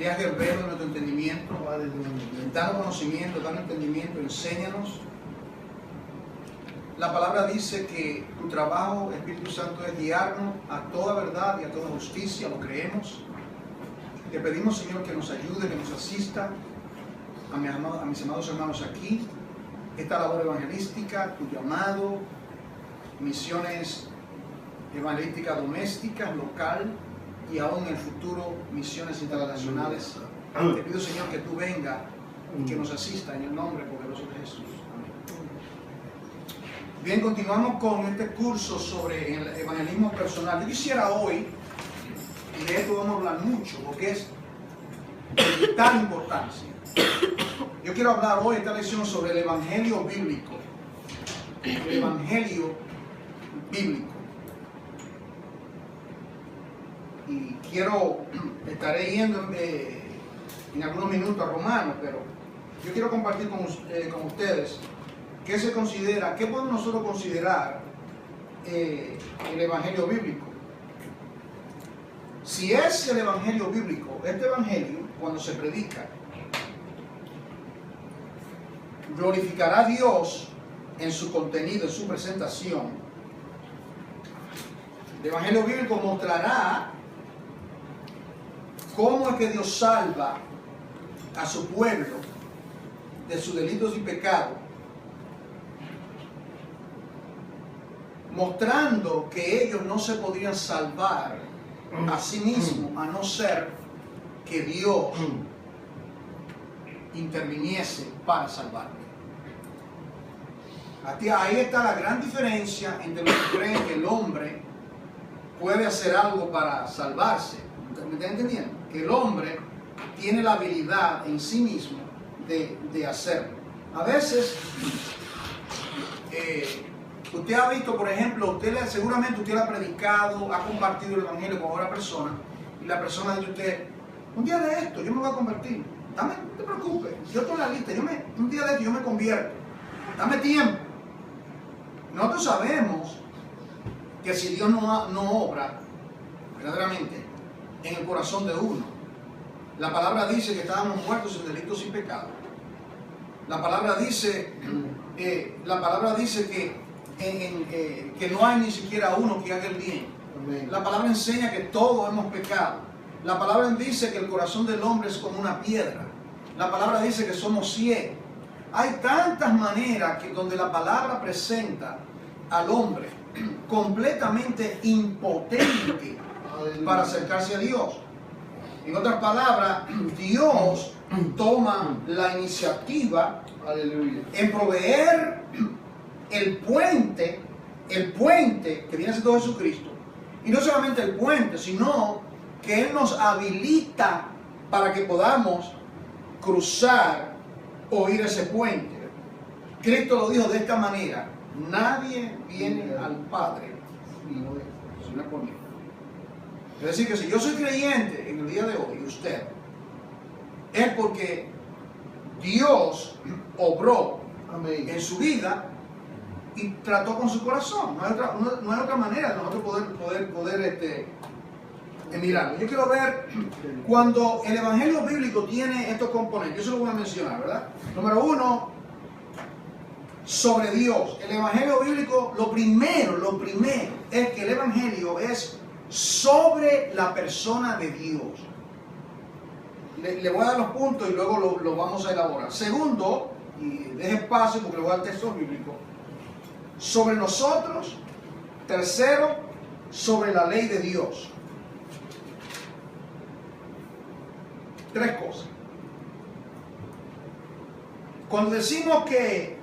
ampliaje el velo de nuestro entendimiento, danos conocimiento, danos entendimiento, enséñanos. La palabra dice que tu trabajo, Espíritu Santo, es guiarnos a toda verdad y a toda justicia, lo creemos. Te pedimos, Señor, que nos ayude, que nos asista a mis amados hermanos aquí, esta labor evangelística, tu llamado, misiones evangelísticas domésticas, local y aún en el futuro misiones internacionales. Te pido, Señor, que tú vengas y que nos asista en el nombre poderoso de Jesús. Amén. Bien, continuamos con este curso sobre el evangelismo personal. Yo quisiera hoy, y de esto vamos a hablar mucho, porque es de vital importancia. Yo quiero hablar hoy esta lección sobre el evangelio bíblico. El evangelio bíblico. Y estaré yendo en algunos minutos a Romanos, pero yo quiero compartir con ustedes qué se considera, qué podemos nosotros considerar el evangelio bíblico. Si es el evangelio bíblico, este evangelio, cuando se predica, glorificará a Dios en su contenido, en su presentación. El evangelio bíblico mostrará cómo es que Dios salva a su pueblo de sus delitos y pecados, mostrando que ellos no se podrían salvar a sí mismos a no ser que Dios interviniese para salvarlos. Ahí está la gran diferencia entre los que creen que el hombre puede hacer algo para salvarse. ¿Me están entendiendo? Que el hombre tiene la habilidad en sí mismo de hacerlo. A veces, usted ha visto, por ejemplo, seguramente usted ha predicado, ha compartido el evangelio con otra persona, y la persona dice a usted, un día de esto yo me voy a convertir. No te preocupes, yo estoy en la lista, un día de esto yo me convierto. Dame tiempo. Nosotros sabemos que si Dios no obra verdaderamente en el corazón de uno, la palabra dice que estábamos muertos en delitos y pecados. La palabra dice que no hay ni siquiera uno que haga el bien. Amén. La palabra enseña que todos hemos pecado. La palabra dice que el corazón del hombre es como una piedra. La palabra dice que somos ciegos. Hay tantas maneras donde la palabra presenta al hombre completamente impotente para acercarse a Dios. En otras palabras, Dios toma la iniciativa en proveer el puente que viene siendo Jesucristo. Y no solamente el puente, sino que Él nos habilita para que podamos cruzar o ir a ese puente. Cristo lo dijo de esta manera: nadie viene al Padre sino por mí. Es decir, que si yo soy creyente en el día de hoy, usted, es porque Dios obró en su vida y trató con su corazón. No hay otra manera de nosotros poder mirarlo. Yo quiero ver cuando el evangelio bíblico tiene estos componentes. Yo se los voy a mencionar, ¿verdad? Número uno, sobre Dios. El evangelio bíblico, lo primero es que el evangelio es sobre la persona de Dios. Le voy a dar los puntos y luego lo vamos a elaborar. Segundo, y deje espacio porque le voy a dar el texto bíblico, sobre nosotros. Tercero, sobre la ley de Dios. Tres cosas. Cuando decimos que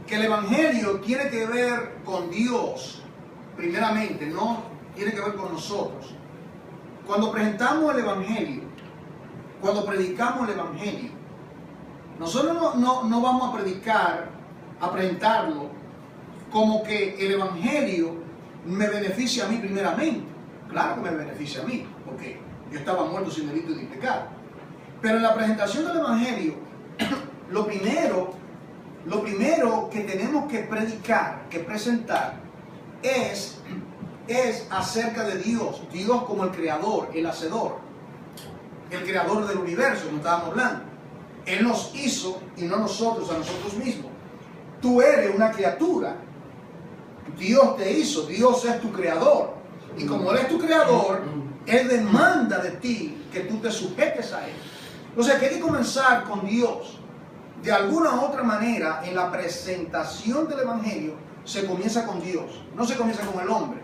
el evangelio tiene que ver con Dios, primeramente, no tiene que ver con nosotros. Cuando presentamos el evangelio, cuando predicamos el evangelio, nosotros no vamos a presentarlo como que el evangelio me beneficia a mí primeramente. Claro que me beneficia a mí, porque yo estaba muerto sin delito y sin pecado. Pero en la presentación del evangelio, lo primero que tenemos que predicar, que presentar, es acerca de Dios. Dios como el creador, el hacedor. el creador del universo, como estábamos hablando. Él nos hizo y no nosotros a nosotros mismos. Tú eres una criatura. Dios te hizo, Dios es tu creador. Y como Él es tu creador, Él demanda de ti que tú te sujetes a Él. O sea que hay que comenzar con Dios. De alguna u otra manera, en la presentación del Evangelio, se comienza con Dios, no se comienza con el hombre.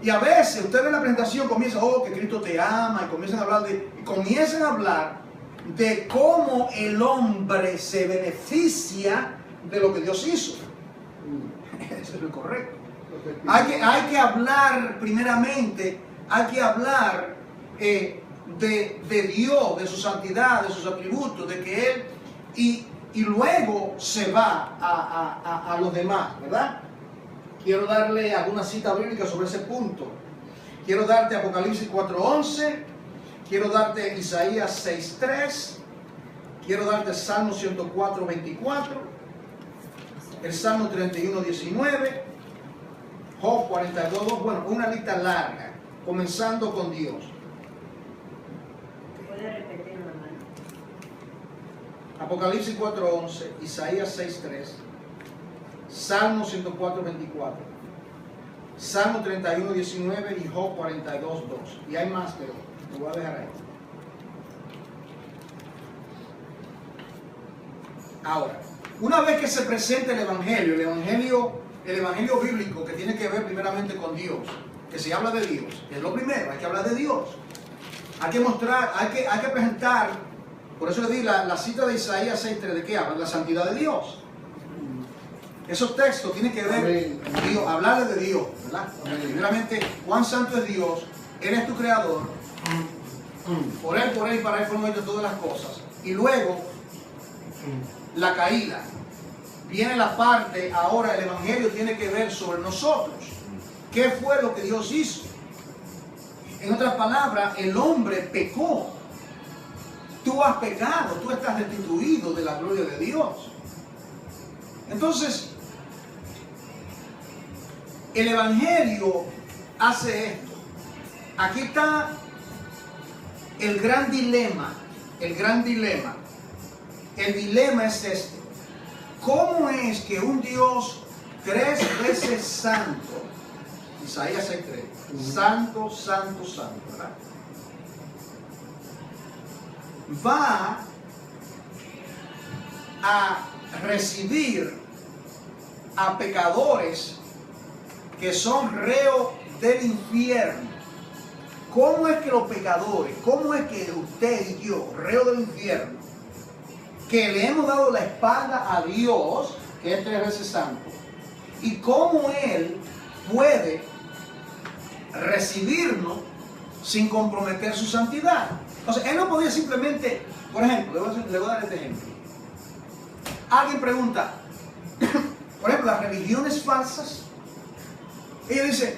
Y a veces, ustedes en la presentación comienzan, oh, que Cristo te ama, y comienzan a hablar de cómo el hombre se beneficia de lo que Dios hizo. Eso es lo correcto. Hay que hablar primeramente, hay que hablar de Dios, de su santidad, de sus atributos, de que Él, y luego se va a los demás, ¿verdad? Quiero darle alguna cita bíblica sobre ese punto. Quiero darte Apocalipsis 4:11, quiero darte Isaías 6:3, quiero darte Salmo 104:24, el Salmo 31:19, Job 42:2, bueno, una lista larga, comenzando con Dios. ¿Puede repetir, hermano? Apocalipsis 4:11, Isaías 6:3, Salmo 104:24, Salmo 31:19 y Job 42:2. Y hay más, pero lo voy a dejar ahí. Ahora, una vez que se presenta el Evangelio bíblico, que tiene que ver primeramente con Dios, que se habla de Dios, que es lo primero, hay que hablar de Dios. Hay que mostrar, hay que presentar, por eso le di la cita de Isaías 6:3, ¿de qué habla? La santidad de Dios. Esos textos tienen que ver con Dios, hablarle de Dios, ¿verdad? Primeramente, cuán santo es Dios, Él es tu creador, por Él y para Él fueron hechas todas las cosas. Y luego, la caída. Viene la parte, ahora el Evangelio tiene que ver sobre nosotros. ¿Qué fue lo que Dios hizo? En otras palabras, el hombre pecó. Tú has pecado, tú estás destituido de la gloria de Dios. Entonces, el Evangelio hace esto. Aquí está el gran dilema. El gran dilema. El dilema es este. ¿Cómo es que un Dios 3 veces santo, Isaías 6:3, santo, santo, santo, ¿verdad? Va a recibir a pecadores que son reos del infierno? ¿Cómo es que los pecadores, cómo es que usted y yo, reos del infierno, que le hemos dado la espalda a Dios, que es 3 veces santo, y cómo Él puede recibirnos sin comprometer su santidad? O sea, Él no podía simplemente, por ejemplo, le voy a dar este ejemplo. Alguien pregunta, por ejemplo, las religiones falsas. Ella dice,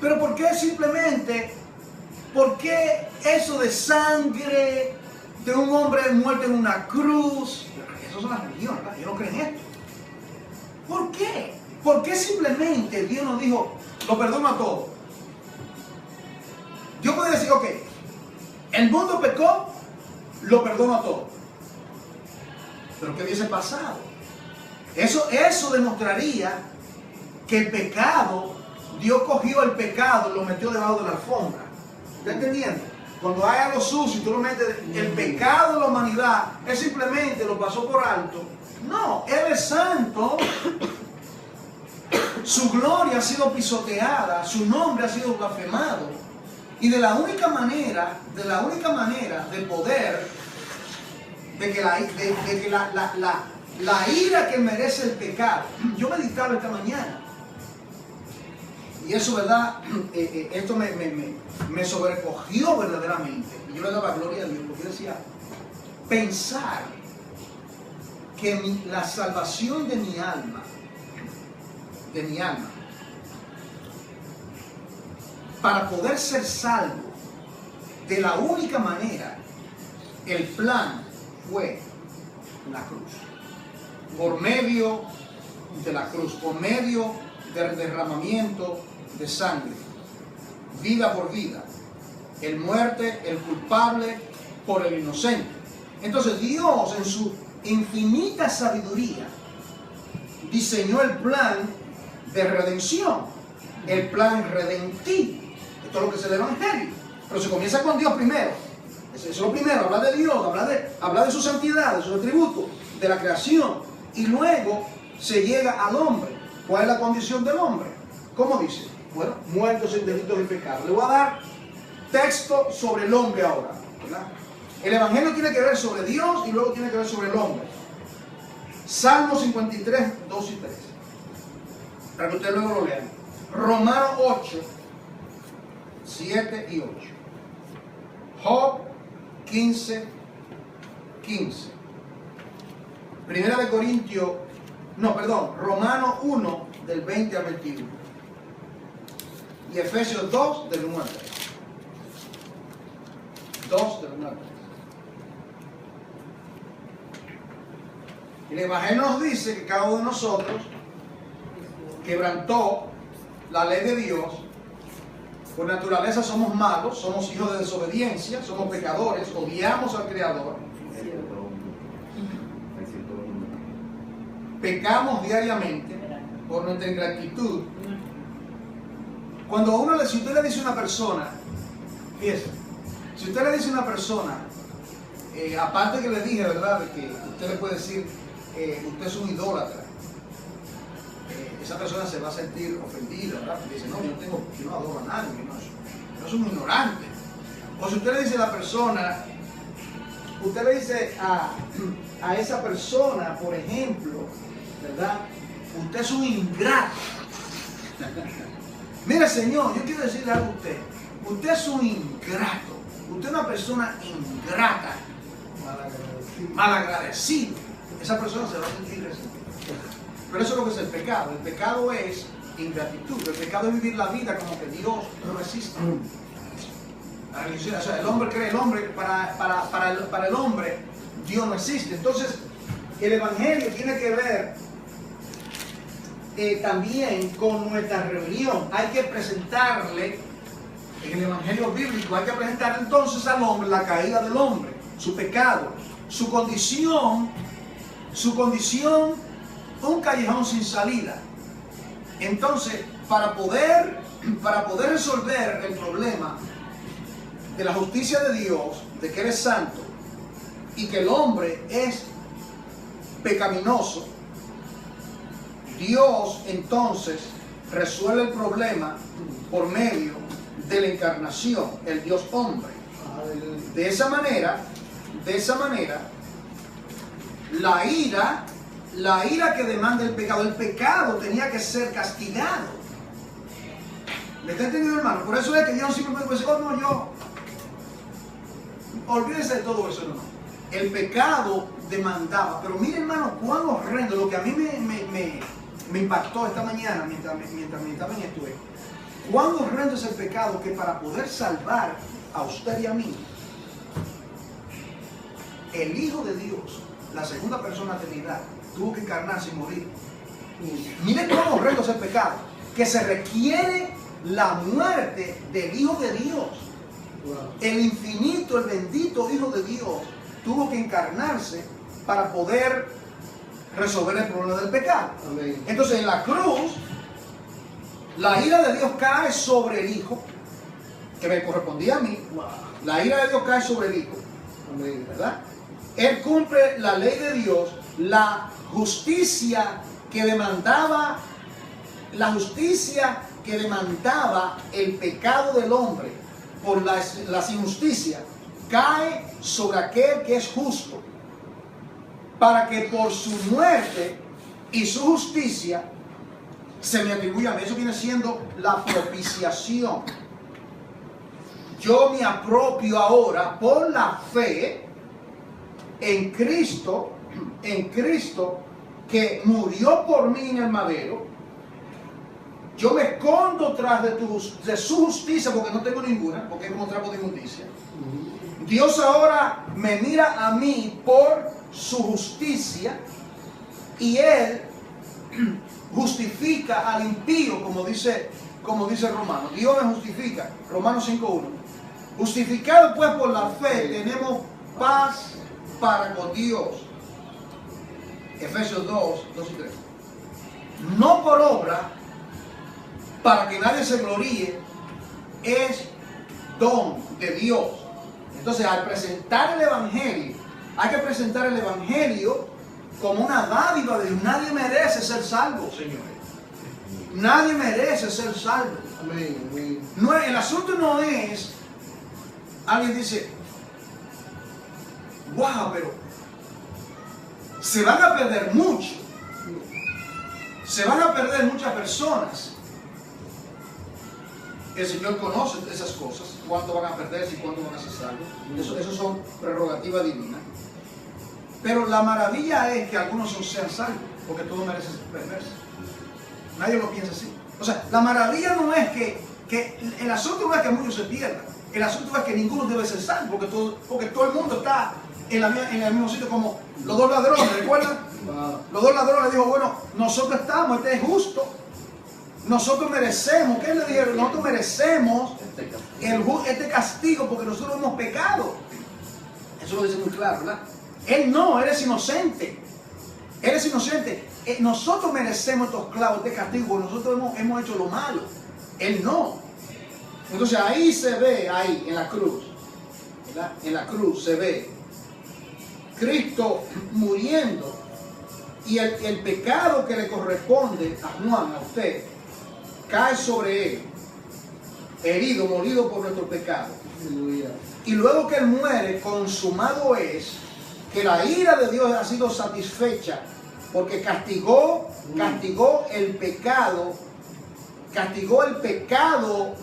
pero ¿por qué simplemente, por qué eso de sangre de un hombre muerto en una cruz? Esas son las religiones, ¿verdad? Ellos no creen esto. ¿Por qué? ¿Por qué simplemente Dios nos dijo, lo perdono a todos? Yo podría decir, ok, el mundo pecó, lo perdono a todos. Pero ¿qué hubiese pasado? Eso demostraría que el pecado, Dios cogió el pecado y lo metió debajo de la alfombra. ¿Está entendiendo? Cuando hay algo sucio y tú lo metes, el pecado de la humanidad, Él simplemente lo pasó por alto. No, Él es santo. Su gloria ha sido pisoteada, su nombre ha sido blasfemado. Y de la única manera de poder, de que la ira que merece el pecado. Yo meditaba esta mañana. Y eso, ¿verdad? Esto me sobrecogió verdaderamente. Y yo le daba gloria a Dios, porque yo decía, pensar que la salvación de mi alma, para poder ser salvo, de la única manera, el plan fue la cruz. Por medio de la cruz, por medio del derramamiento de sangre, vida por vida. el muerte, el culpable por el inocente. Entonces Dios en su infinita sabiduría diseñó el plan de redención, el plan redentivo. Esto es lo que es el Evangelio. Pero se comienza con Dios primero. Eso es lo primero, hablar de Dios, hablar de su santidad, de sus atributos, de la creación. Y luego se llega al hombre. ¿Cuál es la condición del hombre? ¿Cómo dice? Bueno, muertos en delitos y pecados. Le voy a dar texto sobre el hombre ahora, ¿verdad? El Evangelio tiene que ver sobre Dios y luego tiene que ver sobre el hombre. Salmo 53, 2 y 3. Para que ustedes luego lo lean. Romanos 8, 7 y 8. Job 15, 15. Primera de Corintios, Romanos 1, del 20 al 21. Y Efesios 2, del 1 al 3. 2 del 1 al 3. El Evangelio nos dice que cada uno de nosotros quebrantó la ley de Dios. Por naturaleza somos malos, somos hijos de desobediencia, somos pecadores, odiamos al Creador. Pecamos diariamente por nuestra ingratitud. Cuando si usted le dice a una persona, fíjese, si usted le dice a una persona, aparte que le dije, ¿verdad?, de que usted le puede decir, usted es un idólatra, esa persona se va a sentir ofendida, ¿verdad? Porque dice, no, yo no adoro a nadie, yo soy un ignorante. O si usted le dice a la persona, usted le dice a esa persona, por ejemplo, ¿verdad?, usted es un ingrato. Mire, señor, yo quiero decirle algo a usted. Usted es un ingrato. Usted es una persona ingrata. Malagradecido. Esa persona se va a sentir resentida. Pero eso es lo que es el pecado. El pecado es ingratitud. El pecado es vivir la vida como que Dios no existe. O sea, el hombre cree, para el hombre Dios no existe. Entonces, el Evangelio tiene que ver también con nuestra reunión. Hay que presentarle, en el Evangelio bíblico, hay que presentarle entonces al hombre la caída del hombre, su pecado, su condición, un callejón sin salida. Entonces, para poder resolver el problema de la justicia de Dios, de que Él es santo y que el hombre es pecaminoso, Dios entonces resuelve el problema por medio de la encarnación, el Dios hombre. De esa manera, la ira que demanda el pecado tenía que ser castigado. ¿Me está entendiendo, hermano? Por eso es que Dios siempre puede decir, oh no, yo, olvídese de todo eso, no. El pecado demandaba, pero mire, hermano, cuán horrendo, lo que a mí me impactó esta mañana mientras meditaba en esto es, cuán horrendo es el pecado que para poder salvar a usted y a mí, el Hijo de Dios, la segunda persona de la Trinidad, tuvo que encarnarse y morir. Mire cuán horrendo es el pecado, que se requiere la muerte del Hijo de Dios. El infinito, el bendito Hijo de Dios tuvo que encarnarse para poder resolver el problema del pecado. Amén. Entonces, en la cruz, la ira de Dios cae sobre el Hijo, que me correspondía a mí. La ira de Dios cae sobre el Hijo. Amén. ¿Verdad? Él cumple la ley de Dios, la justicia que demandaba el pecado del hombre por las injusticias, cae sobre aquel que es justo, para que por su muerte y su justicia se me atribuya a mí. Eso viene siendo la propiciación. Yo me apropio ahora por la fe en Cristo que murió por mí en el madero. Yo me escondo tras de su justicia porque no tengo ninguna, porque es como trapo de inmundicia. Dios ahora me mira a mí por su justicia y Él justifica al impío, como dice Romanos. Dios me justifica, Romanos 5:1. Justificados pues por la fe, tenemos paz para con Dios. Efesios 2, 2 y 3. No por obra, para que nadie se gloríe, es don de Dios. Entonces, al presentar el Evangelio, hay que presentar el Evangelio como una dádiva de Dios. Nadie merece ser salvo, señores. Nadie merece ser salvo. Amén. No, el asunto no es, alguien dice, wow, pero se van a perder mucho. Se van a perder muchas personas. El Señor conoce esas cosas, cuánto van a perderse y cuánto van a ser salvos. Eso son prerrogativas divinas. Pero la maravilla es que algunos sean salvos, porque todo merece perderse. Nadie lo piensa así. O sea, la maravilla no es que el asunto no es que muchos se pierdan. El asunto es que ninguno debe ser salvo, porque todo el mundo está en el mismo sitio, como los dos ladrones, ¿recuerdan? Los dos ladrones le dijo, bueno, nosotros estamos, este es justo. Nosotros merecemos, ¿qué le dijeron? Nosotros merecemos este castigo porque nosotros hemos pecado. Eso lo dice muy claro, ¿verdad? Él no, él es inocente. Él es inocente. Nosotros merecemos estos clavos, este castigo, porque nosotros hemos hecho lo malo. Él no. Entonces ahí se ve, ahí en la cruz, ¿verdad? En la cruz se ve Cristo muriendo y el pecado que le corresponde a Juan, a usted, cae sobre él, herido, molido por nuestro pecado. Y luego que él muere, consumado es que la ira de Dios ha sido satisfecha, porque castigó el pecado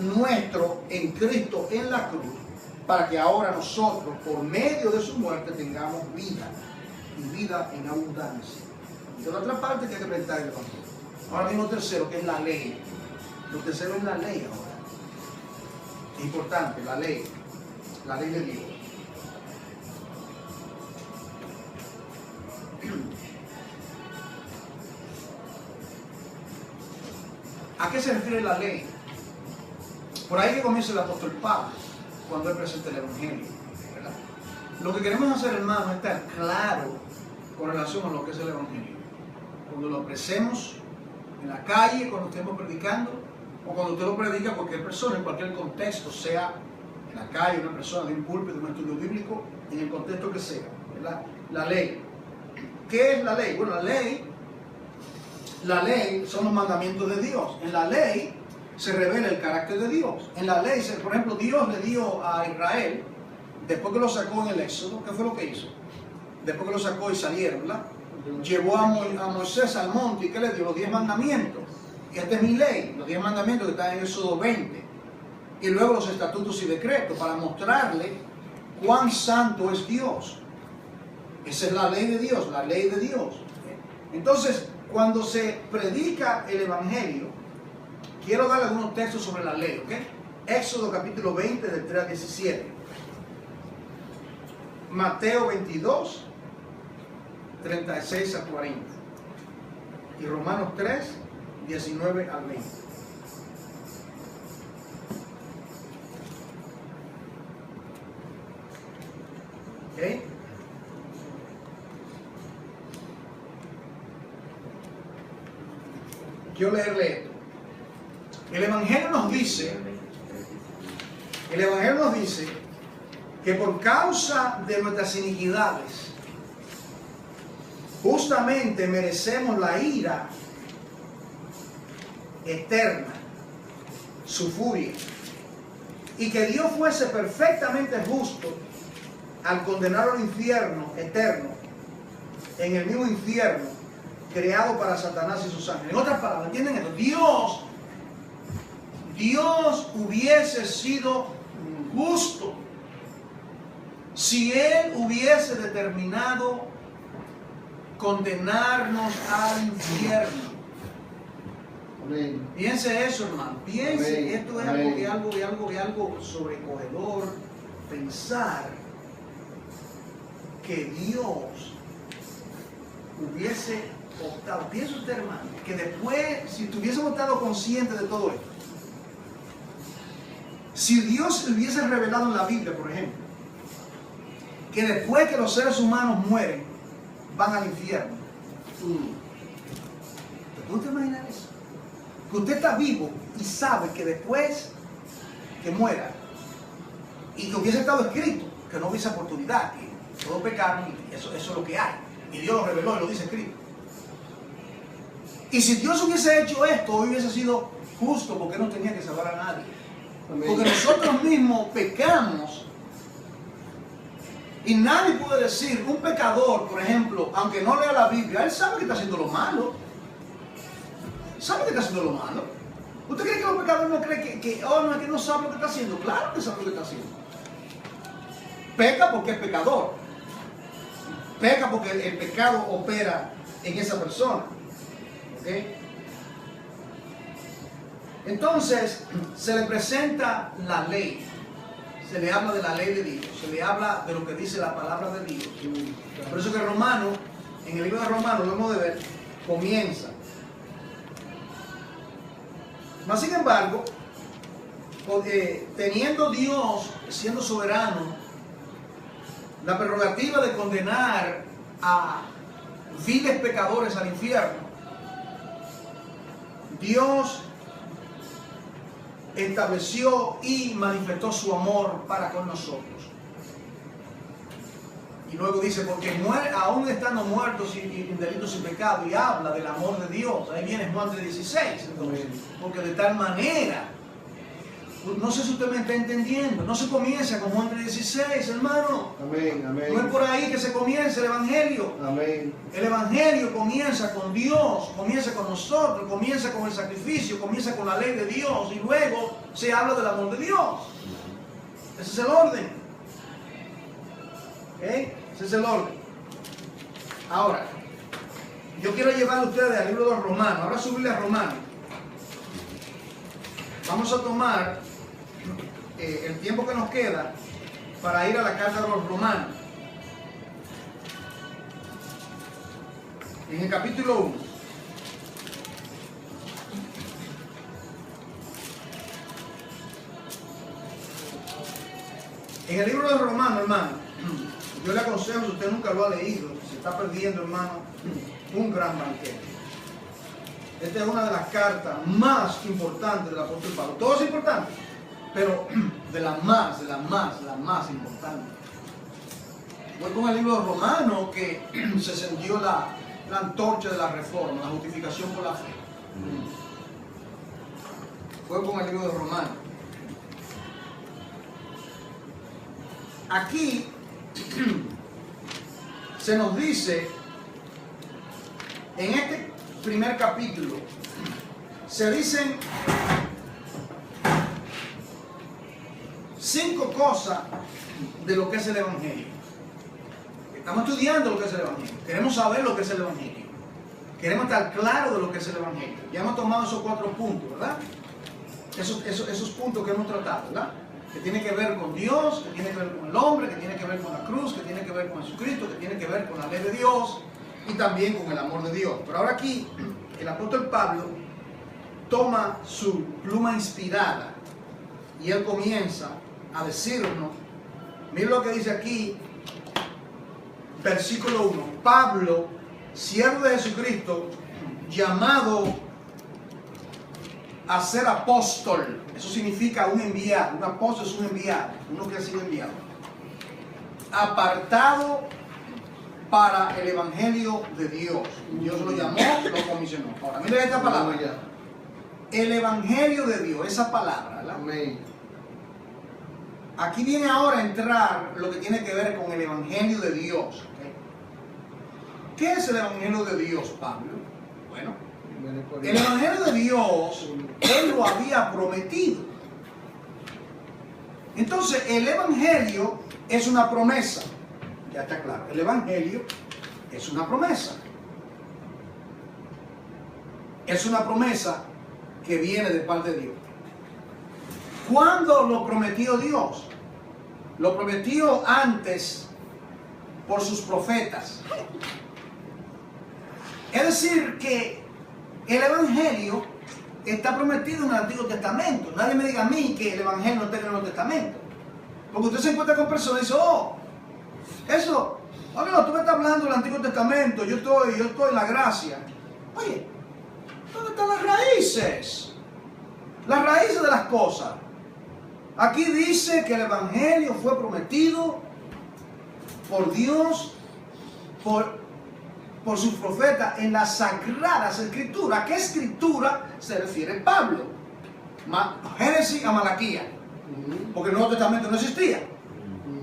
nuestro en Cristo en la cruz, para que ahora nosotros, por medio de su muerte, tengamos vida, y vida en abundancia. Y la otra parte que hay que presentar el Evangelio. Ahora viene lo tercero, que es la ley. Lo tercero es la ley ahora. Es importante, la ley de Dios. ¿A qué se refiere la ley? Por ahí que comienza el apóstol Pablo, cuando él presenta el Evangelio, ¿verdad? Lo que queremos hacer, hermano, es estar claro con relación a lo que es el Evangelio. Cuando lo expresemos en la calle, cuando estemos predicando, o cuando usted lo predica a cualquier persona, en cualquier contexto, sea en la calle, una persona de un púlpito, de un estudio bíblico, en el contexto que sea, ¿verdad? La ley. ¿Qué es la ley? Bueno, la ley son los mandamientos de Dios. En la ley se revela el carácter de Dios. En la ley, por ejemplo, Dios le dio a Israel, después que lo sacó en el Éxodo, ¿qué fue lo que hizo? Después que lo sacó y salieron, ¿verdad? Llevó a Moisés al monte y ¿qué le dio? Los 10 mandamientos. Y esta es mi ley, los 10 mandamientos que están en Éxodo 20. Y luego los estatutos y decretos para mostrarle cuán santo es Dios. Esa es la ley de Dios, la ley de Dios. Entonces, cuando se predica el Evangelio, quiero dar algunos textos sobre la ley, ¿ok? Éxodo capítulo 20, del 3 al 17. Mateo 22, 36 a 40. Y Romanos 3, 19 al 20. ¿Ok? Quiero leerle esto. El Evangelio nos dice que por causa de nuestras iniquidades, justamente merecemos la ira eterna, su furia, y que Dios fuese perfectamente justo al condenar al infierno eterno, en el mismo infierno creado para Satanás y sus ángeles. En otras palabras, ¿entienden esto? Dios hubiese sido justo si Él hubiese determinado condenarnos al infierno. Amén. Piense eso, hermano. Piense, amén. Esto es algo sobrecogedor. Pensar que Dios hubiese optado. Piensa usted, hermano, que después, si tuviésemos estado conscientes de todo esto, Si Dios hubiese revelado en la Biblia, por ejemplo, que después que los seres humanos mueren, van al infierno. ¿Te puedes imaginar eso? Que usted está vivo y sabe que después que muera, y que hubiese estado escrito, que no hubiese oportunidad, que todos pecaron, y eso es lo que hay. Y Dios lo reveló y lo dice escrito. Y si Dios hubiese hecho esto, hoy hubiese sido justo, porque no tenía que salvar a nadie. Porque nosotros mismos pecamos y nadie puede decir, un pecador, por ejemplo, aunque no lea la Biblia, él sabe que está haciendo lo malo. Sabe que está haciendo lo malo. ¿Usted cree que los pecadores no creen que no sabe lo que está haciendo? Claro que sabe lo que está haciendo. Peca porque es pecador. Peca porque el pecado opera en esa persona. ¿Okay? Entonces, se le presenta la ley. Se le habla de la ley de Dios. Se le habla de lo que dice la palabra de Dios. Por eso que Romano, en el libro de Romanos, lo hemos de ver, comienza. Mas, sin embargo, teniendo Dios, siendo soberano, la prerrogativa de condenar a viles pecadores al infierno, Dios estableció y manifestó su amor para con nosotros. Y luego dice, porque aún estando muertos en delitos y pecados, y habla del amor de Dios. Ahí viene Juan 3:16. Entonces, porque de tal manera, no sé si usted me está entendiendo, no se comienza con Juan 3:16, hermano. Amén, amén. No es por ahí que se comienza el Evangelio. Amén. El Evangelio comienza con Dios, comienza con nosotros, comienza con el sacrificio, comienza con la ley de Dios, y luego se habla del amor de Dios. Ese es el orden. ¿Okay? Ese es el orden. Ahora, yo quiero llevar a ustedes al libro de los Romanos. Ahora subirle a Romanos. Vamos a tomar el tiempo que nos queda para ir a la carta de los Romanos. En el capítulo 1. En el libro de los Romanos, hermano, yo le aconsejo, si usted nunca lo ha leído, se está perdiendo, hermano, un gran banquete. Esta es una de las cartas más importantes del apóstol Pablo. Todo es importante, pero de las más importantes. Fue con el libro de Romanos que se encendió la antorcha de la reforma, la justificación por la fe. Fue con el libro de Romanos. Aquí se nos dice, en este primer capítulo, se dicen 5 cosas de lo que es el Evangelio. Estamos estudiando lo que es el Evangelio. Queremos saber lo que es el Evangelio. Queremos estar claros de lo que es el Evangelio. Ya hemos tomado esos 4 puntos, ¿verdad? Esos puntos que hemos tratado, ¿verdad? Que tiene que ver con Dios, que tiene que ver con el hombre, que tiene que ver con la cruz, que tiene que ver con Jesucristo, que tiene que ver con la ley de Dios y también con el amor de Dios. Pero ahora aquí, el apóstol Pablo toma su pluma inspirada y él comienza a decirnos, miren lo que dice aquí, versículo 1, Pablo, siervo de Jesucristo, llamado a ser apóstol. Eso significa un enviado. Un apóstol es un enviado, uno que ha sido enviado, apartado para el Evangelio de Dios. Dios lo llamó, lo comisionó. Ahora, miren esta palabra ya. El Evangelio de Dios, esa palabra, ¿verdad? Amén. Aquí viene ahora a entrar lo que tiene que ver con el Evangelio de Dios. ¿Okay? ¿Qué es el Evangelio de Dios, Pablo? Bueno, el Evangelio de Dios, Él lo había prometido. Entonces, el Evangelio es una promesa. Ya está claro. El Evangelio es una promesa. Es una promesa que viene de parte de Dios. ¿Cuándo lo prometió Dios? Lo prometió antes por sus profetas. Es decir, que el Evangelio está prometido en el Antiguo Testamento. Nadie me diga a mí que el Evangelio no está en el Nuevo Testamento. Porque usted se encuentra con personas y dice, oh, eso, oh no, tú me estás hablando del Antiguo Testamento, yo estoy en la gracia. Oye, ¿dónde están las raíces? Las raíces de las cosas. Aquí dice que el Evangelio fue prometido por Dios, por sus profetas en las sagradas escrituras. ¿A qué escritura se refiere Pablo? Génesis a Malaquía, porque el Nuevo Testamento no existía.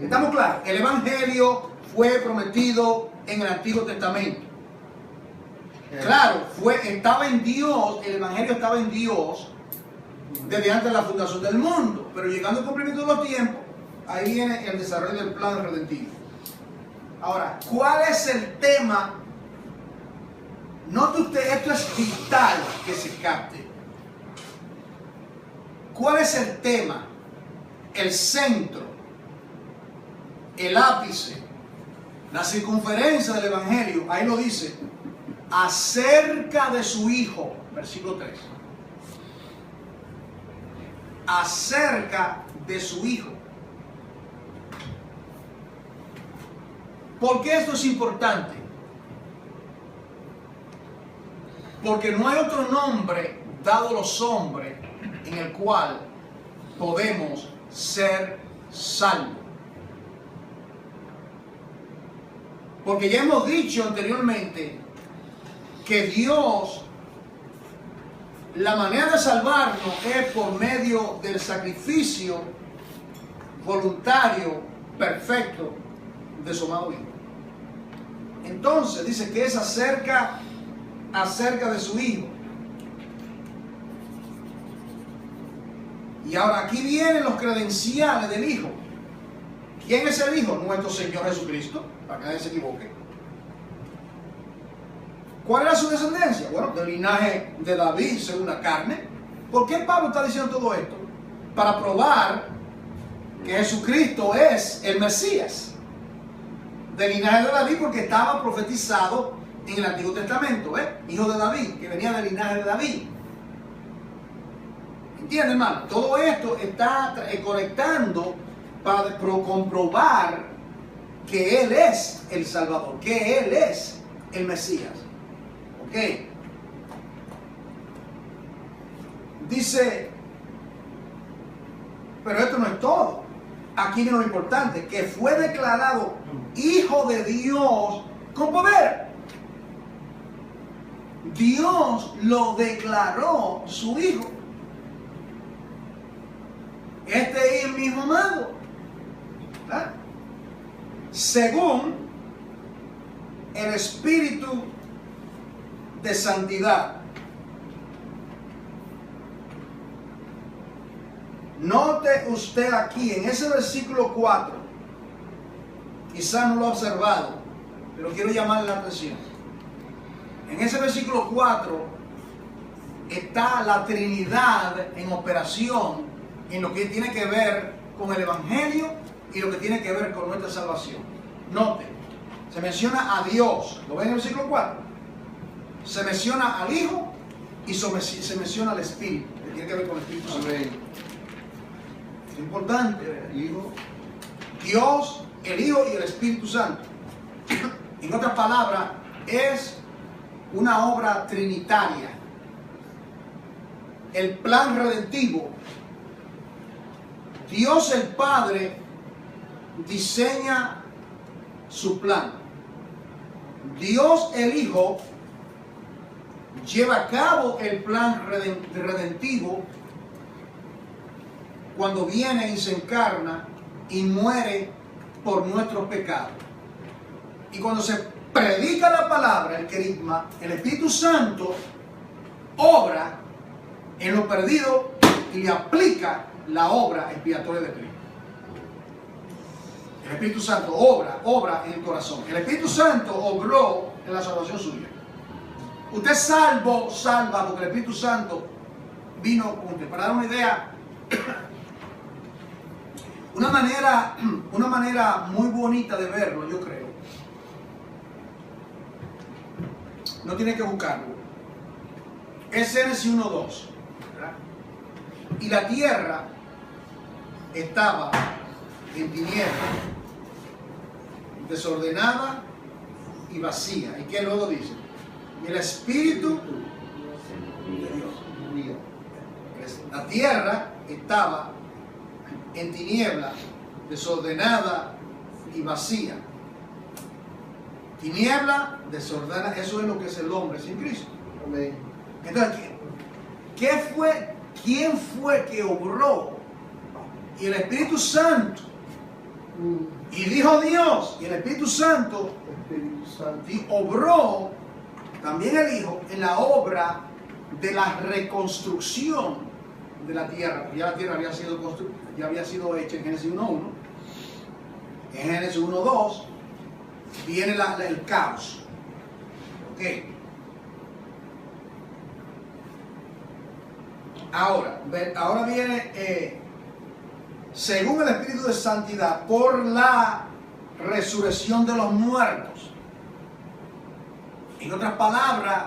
¿Estamos claros? El Evangelio fue prometido en el Antiguo Testamento. Claro, estaba en Dios, el Evangelio estaba en Dios desde antes de la fundación del mundo, pero llegando al cumplimiento de los tiempos, ahí viene el desarrollo del plan redentivo. Ahora, ¿cuál es el tema? Note usted, esto es vital que se capte. ¿Cuál es el tema? El centro, el ápice, la circunferencia del Evangelio, ahí lo dice, acerca de su Hijo, versículo 3. Acerca de su Hijo. ¿Por qué esto es importante? Porque no hay otro nombre dado a los hombres en el cual podemos ser salvos. Porque ya hemos dicho anteriormente que Dios, la manera de salvarnos es por medio del sacrificio voluntario, perfecto de su amado Hijo. Entonces dice que es acerca de su Hijo. Y ahora aquí vienen los credenciales del Hijo. ¿Quién es el Hijo? Nuestro Señor Jesucristo, para que nadie se equivoque. ¿Cuál era su descendencia? Bueno, del linaje de David según la carne. ¿Por qué Pablo está diciendo todo esto? Para probar que Jesucristo es el Mesías del linaje de David, porque estaba profetizado en el Antiguo Testamento, hijo de David, que venía del linaje de David. ¿Entienden, hermano? Todo esto está conectando para comprobar que Él es el Salvador, que Él es el Mesías. ¿Ok? Dice, pero esto no es todo. Aquí viene lo importante, que fue declarado Hijo de Dios con poder. Dios lo declaró su Hijo. Este es el mismo amado, ¿verdad? Según el Espíritu de santidad. Note usted aquí en ese versículo 4, quizás no lo ha observado, pero quiero llamarle la atención. En ese versículo 4 está la Trinidad en operación en lo que tiene que ver con el Evangelio y lo que tiene que ver con nuestra salvación. Note, se menciona a Dios, ¿lo ven en el versículo 4? Se menciona al Hijo y se menciona al Espíritu, que tiene que ver con el Espíritu Santo. Es importante, el Hijo, Dios, el Hijo y el Espíritu Santo. En otras palabras, es una obra trinitaria. El plan redentivo. Dios el Padre diseña su plan. Dios el Hijo lleva a cabo el plan redentivo cuando viene y se encarna y muere por nuestros pecados. Y cuando se predica la palabra, el querigma, el Espíritu Santo obra en lo perdido y le aplica la obra expiatoria de Cristo. El Espíritu Santo obra en el corazón. El Espíritu Santo obró en la salvación suya. Usted salva porque el Espíritu Santo vino con usted. Para dar una idea, una manera muy bonita de verlo, yo creo. No tiene que buscarlo. Es Génesis 1:2. y la tierra estaba en tinieblas, desordenada y vacía. ¿Y qué luego dice? Y el Espíritu de Dios. La tierra estaba en tinieblas, desordenada y vacía. Tiniebla, desordenada, eso es lo que es el hombre sin Cristo. Amén. Entonces, ¿quién fue que obró? Y el Espíritu Santo. Y dijo Dios, y el Espíritu Santo obró, también el Hijo, en la obra de la reconstrucción de la tierra. Ya la tierra ya había sido hecha en Génesis 1.1. En Génesis 1.2 viene el caos. ¿Ok? Ahora viene, según el Espíritu de Santidad, por la resurrección de los muertos. En otras palabras,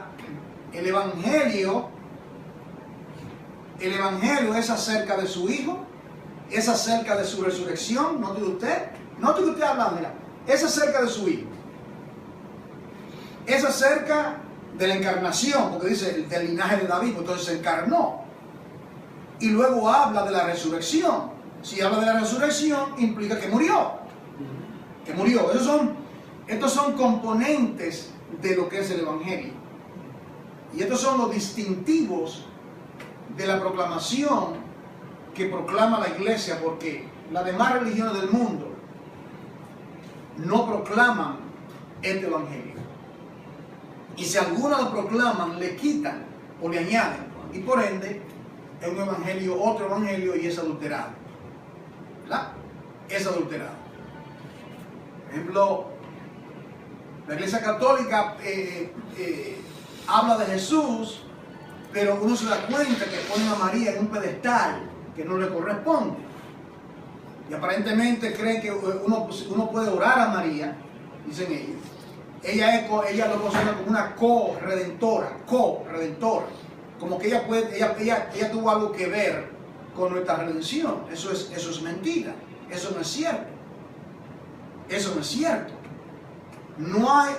el Evangelio es acerca de su Hijo, es acerca de su resurrección. Note que usted habla, mira, es acerca de su Hijo, es acerca de la encarnación, porque dice del linaje de David, entonces se encarnó. Y luego habla de la resurrección. Si habla de la resurrección, implica que murió. Que murió. Estos son componentes de lo que es el Evangelio. Y estos son los distintivos de la proclamación que proclama la iglesia, porque las demás religiones del mundo no proclaman este Evangelio. Y si algunas lo proclaman, le quitan o le añaden. Y por ende, es un evangelio, otro evangelio, y es adulterado. ¿Verdad? Es adulterado. Por ejemplo, la Iglesia Católica habla de Jesús, pero uno se da cuenta que ponen a María en un pedestal que no le corresponde. Y aparentemente creen que uno puede orar a María, dicen ellos. Ella lo considera como una co-redentora. Como que ella tuvo algo que ver con nuestra redención. Eso es mentira. Eso no es cierto. Eso no es cierto. No hay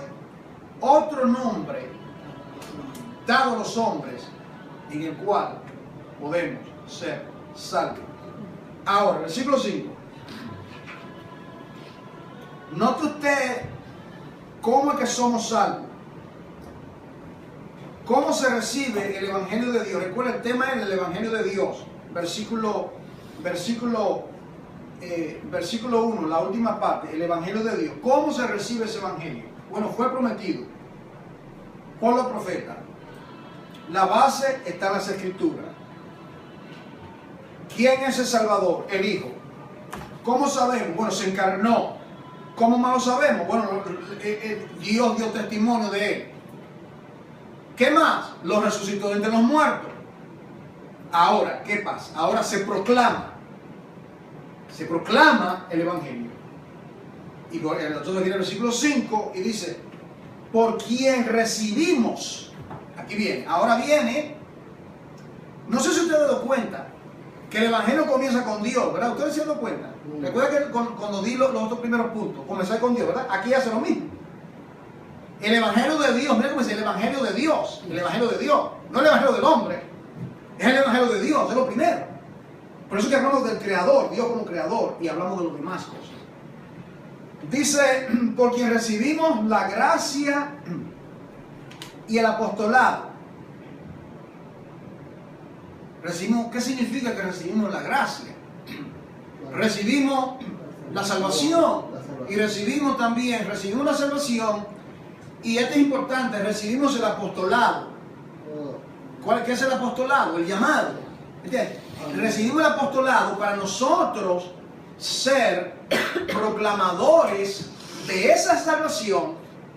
otro nombre dado a los hombres en el cual podemos ser salvos. Ahora, versículo 5. Note usted cómo es que somos salvos. ¿Cómo se recibe el Evangelio de Dios? Recuerda, el tema es el Evangelio de Dios. Versículo 1, la última parte, el Evangelio de Dios. ¿Cómo se recibe ese Evangelio? Bueno, fue prometido por los profetas. La base está en las Escrituras. ¿Quién es el Salvador? El Hijo. ¿Cómo sabemos? Bueno, se encarnó. ¿Cómo más lo sabemos? Bueno, Dios dio testimonio de Él. ¿Qué más? Lo resucitó de entre los muertos. Ahora, ¿qué pasa? Ahora se proclama. Se proclama el Evangelio. Y entonces viene el versículo 5 y dice, por quien recibimos. Aquí viene. Ahora viene. No sé si ustedes se dan cuenta que el Evangelio comienza con Dios, ¿verdad? ¿Ustedes se dan cuenta? Recuerda que cuando di los otros primeros puntos, comencé con Dios, ¿verdad? Aquí hace lo mismo. El Evangelio de Dios, mira cómo dice, el Evangelio de Dios, el Evangelio de Dios, no el Evangelio del hombre, es el Evangelio de Dios, es lo primero. Por eso que hablamos del Creador, Dios como Creador, y hablamos de los demás cosas. Dice, por quien recibimos la gracia y el apostolado. ¿Qué significa que recibimos la gracia? Recibimos la salvación, y recibimos la salvación. Y esto es importante, recibimos el apostolado. ¿Qué es el apostolado? El llamado. ¿Entiendes? Recibimos el apostolado para nosotros ser proclamadores de esa salvación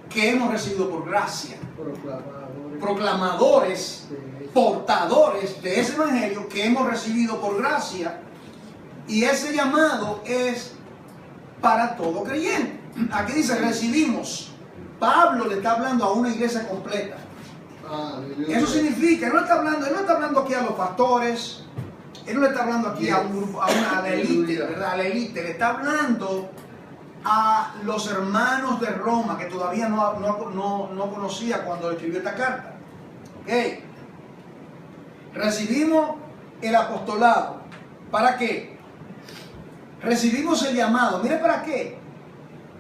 que hemos recibido por gracia. Proclamadores, portadores de ese evangelio que hemos recibido por gracia. Y ese llamado es para todo creyente. Aquí dice recibimos. Pablo le está hablando a una iglesia completa. Eso significa, él no está hablando aquí a los pastores, Él no le está hablando aquí a un grupo, a la élite, ¿verdad? A la élite. Le está hablando a los hermanos de Roma que todavía no conocía cuando escribió esta carta. ¿Ok? Recibimos el apostolado. ¿Para qué? Recibimos el llamado. Mire, ¿para qué?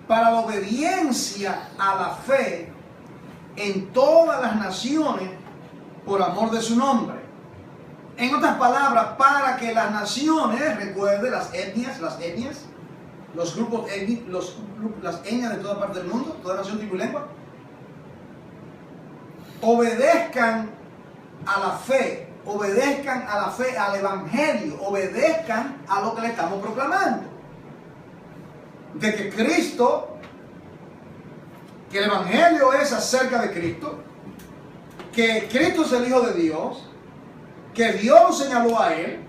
Para la obediencia a la fe en todas las naciones por amor de su nombre. En otras palabras, para que las naciones, recuerde las etnias, los grupos étnicos, las etnias de toda parte del mundo, toda nación tribulengua, obedezcan a la fe, al evangelio, obedezcan a lo que le estamos proclamando. De que Cristo, que el evangelio es acerca de Cristo, que Cristo es el Hijo de Dios, que Dios lo señaló a Él,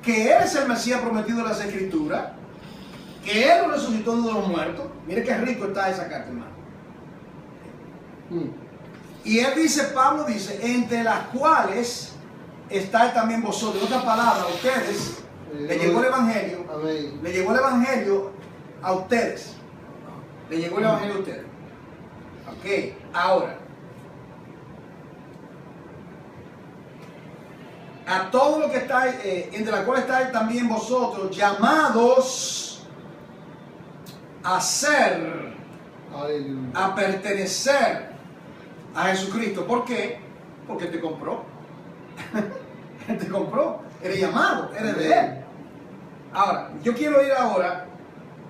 que Él es el Mesías prometido de las Escrituras, que Él lo resucitó de los muertos. Mire qué rico está esa carta, hermano. Y él dice, Pablo dice, entre las cuales estáis también vosotros. En otras palabras, a ustedes le llegó el Evangelio. Amén. Le llegó el Evangelio a ustedes. Le llegó el Evangelio a ustedes. Ok, ahora. A todo lo que estáis, entre las cuales estáis también vosotros, llamados a ser, aleluya, a pertenecer a Jesucristo. ¿Por qué? Porque te compró. Te compró. Eres llamado, eres de Él. Ahora, yo quiero ir ahora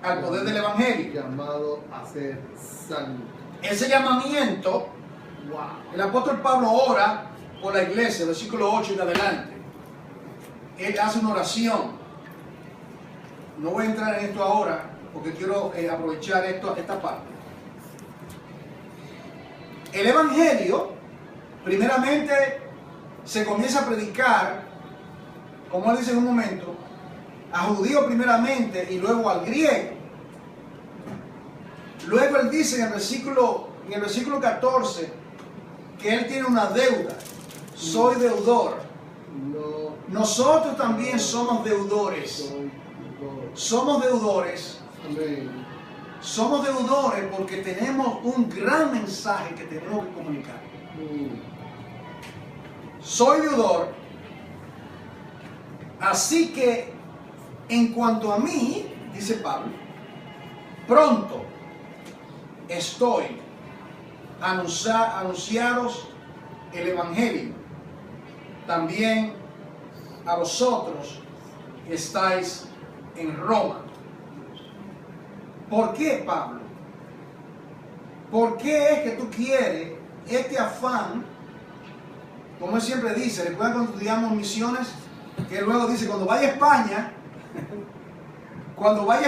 al poder del Evangelio. Llamado a ser santo. Ese llamamiento, wow, el apóstol Pablo ora por la iglesia, versículo 8 en adelante. Él hace una oración. No voy a entrar en esto ahora porque quiero aprovechar esta parte. El Evangelio, primeramente, se comienza a predicar, como él dice en un momento, a judíos primeramente y luego al griego. Luego él dice en el versículo 14 que él tiene una deuda. Soy deudor. Nosotros también somos deudores. Somos deudores. Somos deudores porque tenemos un gran mensaje que tenemos que comunicar. Soy deudor. Así que, en cuanto a mí, dice Pablo, pronto estoy a anunciaros el Evangelio. También a vosotros que estáis en Roma. ¿Por qué, Pablo? ¿Por qué es que tú quieres este afán? Como él siempre dice, recuerda cuando estudiamos misiones, que luego dice, cuando vaya a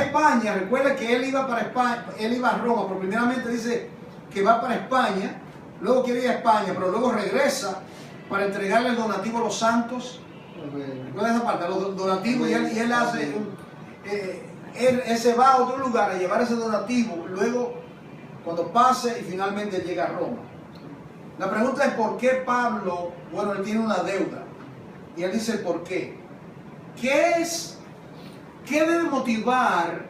España, recuerda que él iba para España, él iba a Roma, pero primeramente dice que va para España, luego quiere ir a España, pero luego regresa para entregarle el donativo a los santos. Recuerda esa parte, los donativos, y él hace, él se va a otro lugar a llevar ese donativo, luego cuando pase y finalmente llega a Roma. La pregunta es ¿por qué Pablo? Bueno, él tiene una deuda y él dice el por qué. ¿Qué debe motivar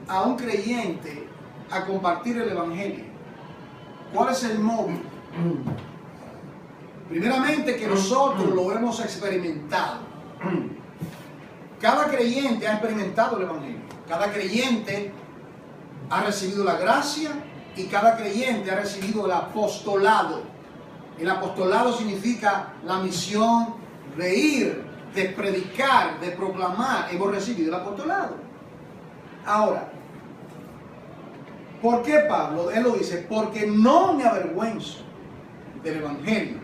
a un creyente a compartir el Evangelio? ¿Cuál es el móvil? Primeramente que nosotros lo hemos experimentado. Cada creyente ha experimentado el Evangelio. Cada creyente ha recibido la gracia y cada creyente ha recibido el apostolado. El apostolado significa la misión de ir, de predicar, de proclamar. Hemos recibido el apostolado. Ahora, ¿por qué Pablo? Él lo dice, porque no me avergüenzo del Evangelio.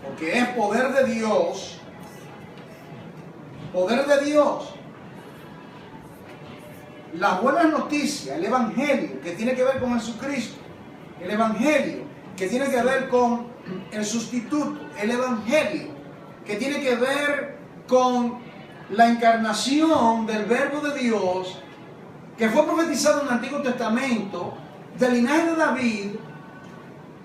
Porque es poder de Dios. Poder de Dios. Las buenas noticias, el Evangelio, que tiene que ver con Jesucristo. El Evangelio, que tiene que ver con el sustituto. El Evangelio, que tiene que ver con la encarnación del Verbo de Dios, que fue profetizado en el Antiguo Testamento, del linaje de David,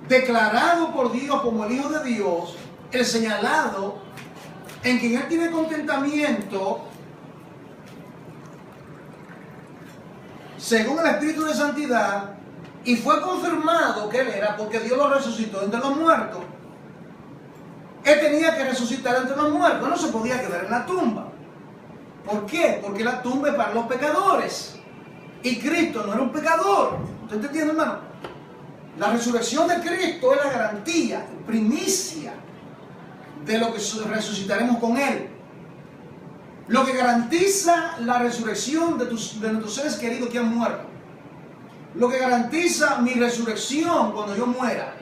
declarado por Dios como el Hijo de Dios, el señalado en quien Él tiene contentamiento, según el Espíritu de Santidad, y fue confirmado que Él era, porque Dios lo resucitó entre los muertos. Él tenía que resucitar entre los muertos, no se podía quedar en la tumba. ¿Por qué? Porque la tumba es para los pecadores. Y Cristo no era un pecador. ¿Usted entiende, hermano? La resurrección de Cristo es la garantía, primicia de lo que resucitaremos con Él. Lo que garantiza la resurrección de nuestros seres queridos que han muerto. Lo que garantiza mi resurrección cuando yo muera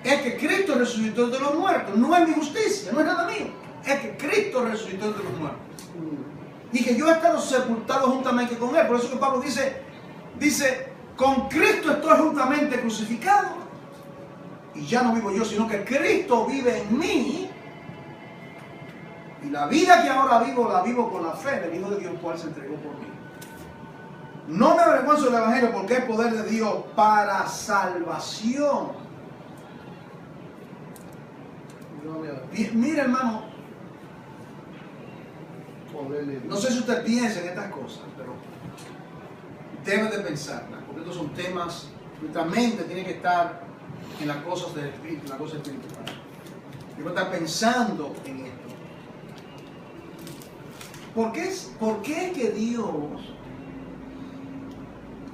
es que Cristo resucitó entre los muertos. No es mi justicia, no es nada mío. Es que Cristo resucitó entre los muertos. Y que yo he estado sepultado juntamente con Él. Por eso que Pablo dice, con Cristo estoy juntamente crucificado. Y ya no vivo yo, sino que Cristo vive en mí. Y la vida que ahora vivo, la vivo con la fe del Hijo de Dios, cual se entregó por mí. No me avergüenzo del Evangelio porque es poder de Dios para salvación. Mira, hermano, no sé si usted piensa en estas cosas, pero debe de pensarlas, porque estos son temas, nuestra mente tiene que estar en las cosas del Espíritu, en las cosas espirituales. Debe estar pensando en esto. ¿Por qué es que Dios,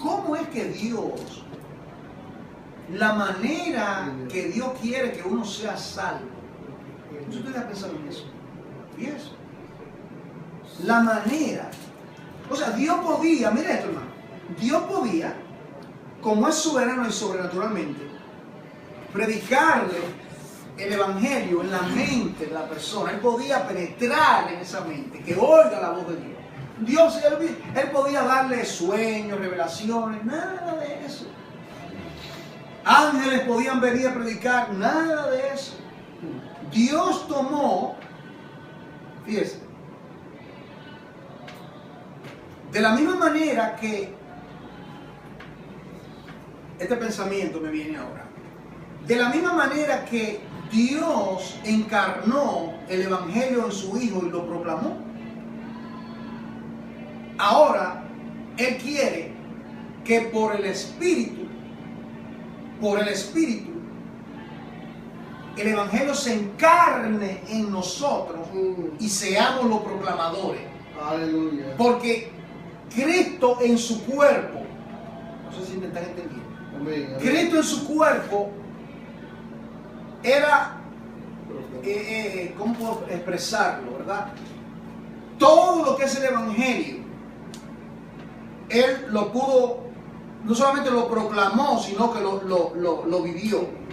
cómo es que Dios, la manera que Dios quiere que uno sea salvo? ¿Usted ha pensado en eso? ¿Y eso? La manera. O sea, Dios podía, mire esto, hermano. Dios podía, como es soberano y sobrenaturalmente, predicarle el Evangelio en la mente de la persona. Él podía penetrar en esa mente, que oiga la voz de Dios. Él podía darle sueños, revelaciones, nada de eso. Ángeles podían venir a predicar, nada de eso. Dios tomó, fíjese, de la misma manera que este pensamiento me viene ahora, de la misma manera que Dios encarnó el Evangelio en su Hijo y lo proclamó, ahora Él quiere que por el Espíritu, el Evangelio se encarne en nosotros y seamos los proclamadores. Aleluya. Porque Cristo en su cuerpo, no sé si me están entendiendo, Amén. Cristo en su cuerpo era, ¿cómo puedo expresarlo, verdad? Todo lo que es el Evangelio, Él lo pudo, no solamente lo proclamó, sino que lo vivió.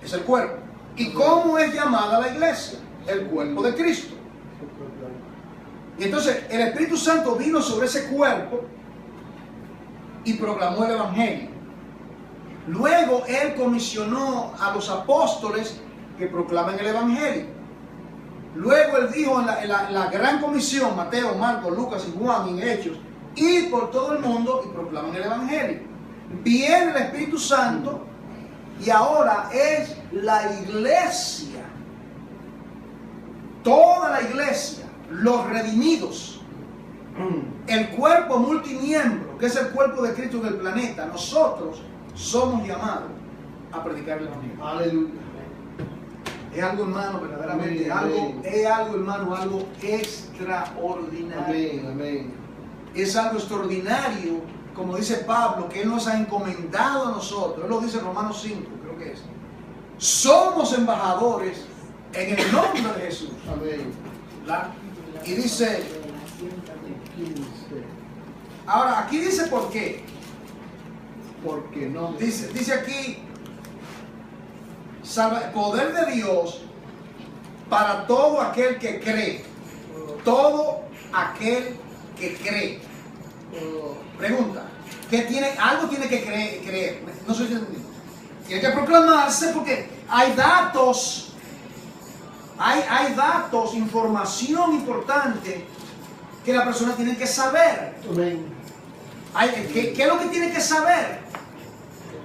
Es el cuerpo. ¿Y cómo es llamada la iglesia? El cuerpo de Cristo. Y entonces el Espíritu Santo vino sobre ese cuerpo y proclamó el Evangelio. Luego Él comisionó a los apóstoles que proclamen el Evangelio. Luego Él dijo en la gran comisión, Mateo, Marcos, Lucas y Juan, en Hechos, ir por todo el mundo y proclamen el Evangelio. Viene el Espíritu Santo y ahora es la iglesia, toda la iglesia, los redimidos, el cuerpo multimiembro, que es el cuerpo de Cristo en el planeta. Nosotros somos llamados a predicar el Evangelio. Aleluya. Es algo, hermano, verdaderamente, Amén. es algo, hermano, algo extraordinario. Amén, amén. Es algo extraordinario, como dice Pablo, que Él nos ha encomendado a nosotros. Él lo dice en Romanos 5, creo que es. Somos embajadores en el nombre de Jesús. Amén. ¿Verdad? Y dice, ahora aquí dice por qué. Porque no. Dice aquí, poder de Dios para todo aquel que cree. Todo aquel que cree. Pregunta, algo tiene que creer. No sé si entendí. Tiene que proclamarse porque hay datos, información importante que la persona tiene que saber. Amén. ¿Qué es lo que tiene que saber?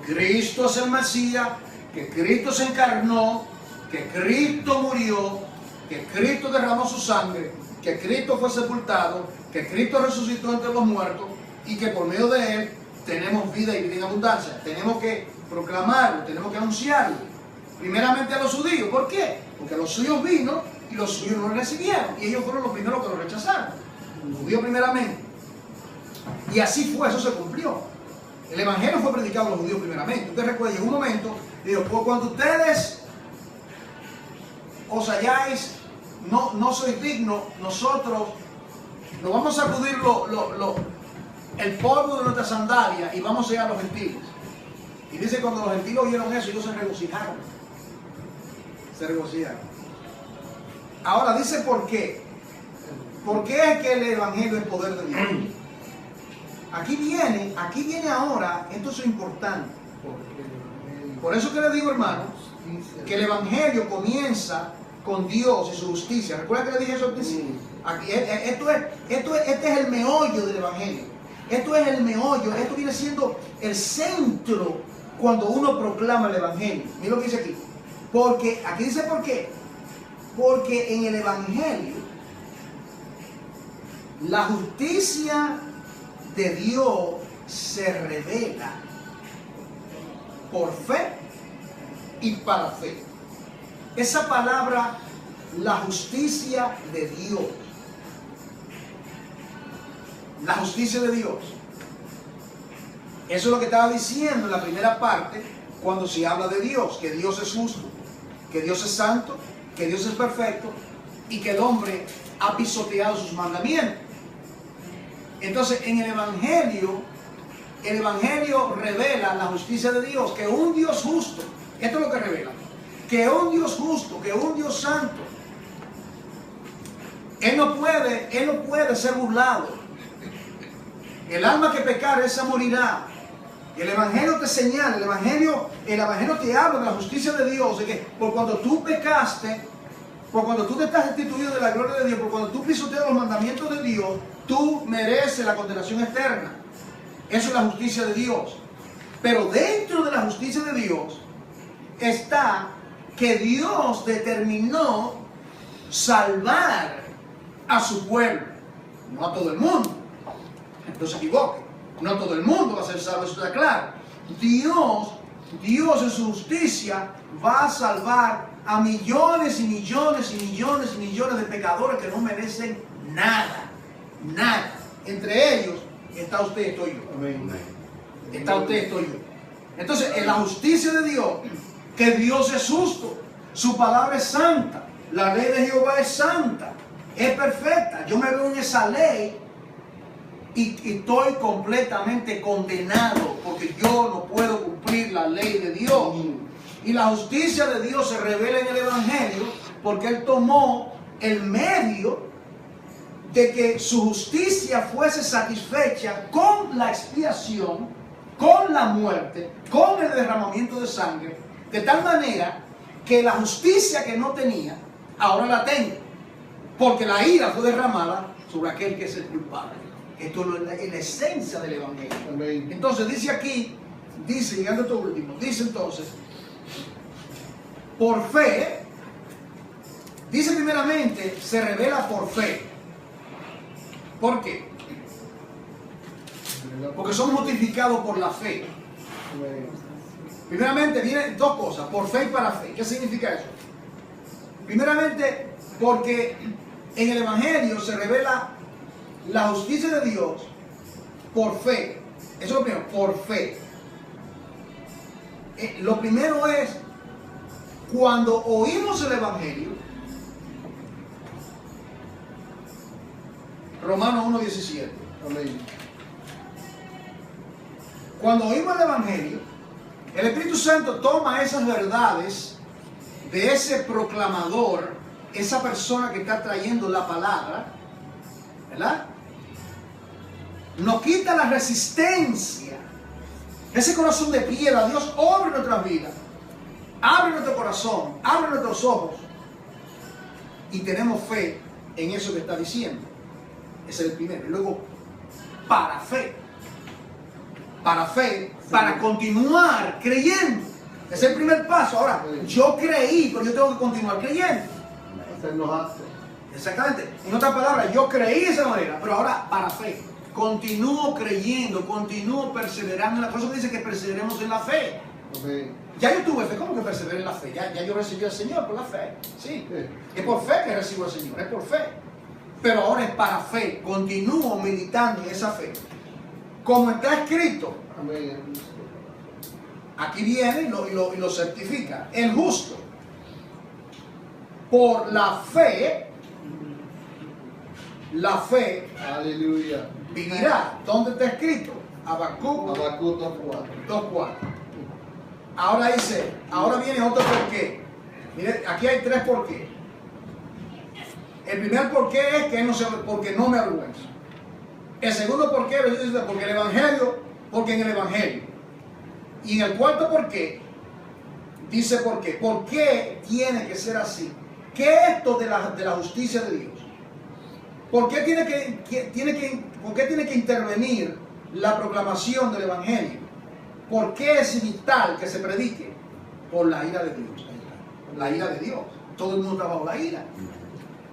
Cristo es el Mesías, que Cristo se encarnó, que Cristo murió, que Cristo derramó su sangre, que Cristo fue sepultado, que Cristo resucitó entre los muertos y que por medio de Él tenemos vida y vida en abundancia. Tenemos que proclamarlo, tenemos que anunciarlo. Primeramente a los judíos. ¿Por qué? Porque a los suyos vino y los suyos no lo recibieron. Y ellos fueron los primeros que lo rechazaron. Los judíos primeramente. Y así fue, eso se cumplió. El evangelio fue predicado a los judíos primeramente. Ustedes recuerden, en un momento, digo, cuando ustedes os halláis, no sois dignos, nosotros nos vamos a sacudir el polvo de nuestra sandalia y vamos a ir a los gentiles. Y dice, cuando los gentiles oyeron eso, ellos se regocijaron. Se regocijaron. Ahora dice por qué. ¿Por qué es que el evangelio es poder de Dios? Aquí viene ahora, esto es importante. Por eso que les digo, hermanos, que el evangelio comienza con Dios y su justicia. ¿Recuerdan que le dije eso al principio? Aquí, este es el meollo del evangelio. Esto es el meollo, esto viene siendo el centro cuando uno proclama el evangelio. Mira lo que dice aquí. Porque, aquí dice por qué. Porque en el evangelio la justicia de Dios se revela por fe y para fe. Esa palabra, la justicia de Dios. La justicia de Dios. Eso es lo que estaba diciendo en la primera parte cuando se habla de Dios, que Dios es justo, que Dios es santo, que Dios es perfecto y que el hombre ha pisoteado sus mandamientos. Entonces, en el Evangelio revela la justicia de Dios, que un Dios justo, esto es lo que revela, que un Dios justo, que un Dios santo, Él no puede ser burlado. El alma que pecare, esa morirá. El Evangelio te señala, el Evangelio te habla de la justicia de Dios, de que por cuando tú pecaste, por cuando tú te estás destituido de la gloria de Dios, por cuando tú pisoteas los mandamientos de Dios, tú mereces la condenación eterna. Eso es la justicia de Dios. Pero dentro de la justicia de Dios está que Dios determinó salvar a su pueblo, no a todo el mundo. No se equivoque, no todo el mundo va a ser salvo, eso está claro. Dios en su justicia va a salvar a millones y millones y millones y millones de pecadores que no merecen nada, nada. Entre ellos está usted, estoy yo. Amén. Está usted, estoy yo. Entonces, en la justicia de Dios, que Dios es justo, su palabra es santa, la ley de Jehová es santa, es perfecta. Yo me veo en esa ley y estoy completamente condenado porque yo no puedo cumplir la ley de Dios. Y la justicia de Dios se revela en el Evangelio porque Él tomó el medio de que su justicia fuese satisfecha con la expiación, con la muerte, con el derramamiento de sangre, de tal manera que la justicia que no tenía, ahora la tengo, porque la ira fue derramada sobre aquel que es el culpable. Esto es la esencia del Evangelio. Amén. Entonces dice aquí, llegando a esto último, dice entonces, por fe, dice primeramente, se revela por fe. ¿Por qué? Porque somos justificados por la fe. Primeramente vienen dos cosas, por fe y para fe. ¿Qué significa eso? Primeramente, porque en el Evangelio se revela la justicia de Dios por fe. Eso es lo primero, por fe. Lo primero es, cuando oímos el Evangelio, Romanos 1:17. Amén. Cuando oímos el Evangelio, el Espíritu Santo toma esas verdades de ese proclamador, esa persona que está trayendo la palabra, ¿verdad? Nos quita la resistencia, ese corazón de piedra. Dios obra nuestras vidas, abre nuestro corazón, abre nuestros ojos y tenemos fe en eso que está diciendo. Ese es el primero. Y luego, para fe, para continuar creyendo. Es el primer paso. Ahora, Sí. yo creí, pero yo tengo que continuar creyendo. Hacernos actos. Exactamente. En otras palabras, yo creí de esa manera, pero ahora para fe. Continúo creyendo, continúo perseverando en la cosa que dice que perseveremos en la fe. Amén. Ya yo tuve fe, ¿cómo que perseveré en la fe? Ya yo recibí al Señor por la fe. Sí. Sí. Es por fe que recibo al Señor, es por fe. Pero ahora es para fe. Continúo meditando en esa fe. Como está escrito, Amén. aquí viene y lo certifica. El justo, por la fe Aleluya. vivirá. ¿Dónde está escrito? Habacuc Habacuc 2:4. 2:4. Ahora dice, ahora viene otro porqué. Mire, aquí hay tres porqué. El primer porqué es que porque no me avergüenzo. El segundo porqué es porque el Evangelio, porque en el Evangelio. Y en el cuarto porqué dice por qué. ¿Por qué tiene que ser así? ¿Qué es esto de la justicia de Dios? ¿Por qué tiene que intervenir la proclamación del Evangelio? ¿Por qué es vital que se predique? Por la ira de Dios. La ira de Dios. Todo el mundo está bajo la ira.